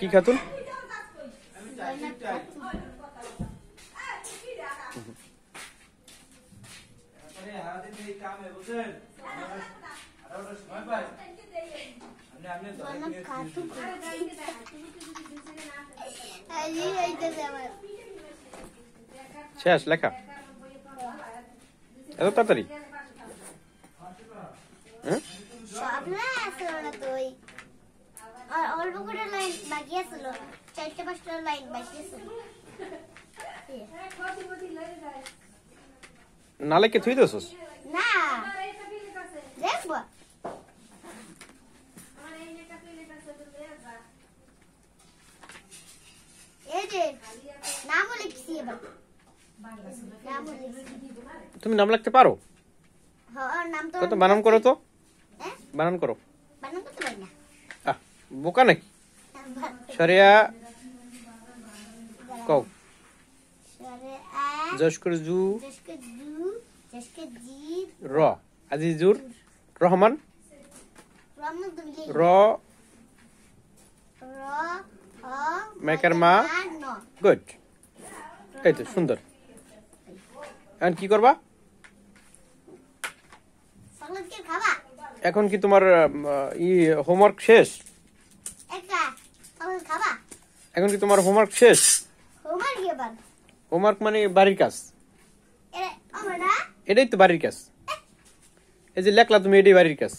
কি খাতুন শেষ লেখা এত তাড়াতাড়ি অল্প করে লাইন বাকি আছিল 4-5টা লাইন বাকি আছিল না লেখে থুই দছস না দেখবো এই যে নাম লিখছি এবার তুমি নাম লিখতে পারো হ্যাঁ নাম তো কত বানান করো তো বানান করো বানান করতে পারি না বোকা নাকি শরিয়া কও জশকর জু র আজিজুর রহমান র মেকার মা গুড এই তো সুন্দর এখন কি করবা এখন কি তোমার হোমওয়ার্ক শেষ এখন কি তোমার হোমওয়ার্ক শেষ হোমওয়ার্ক মানে বাড়ির কাজ এটাই তো বাড়ির কাজ এই যে লেখলা তুমি এটাই বাড়ির কাজ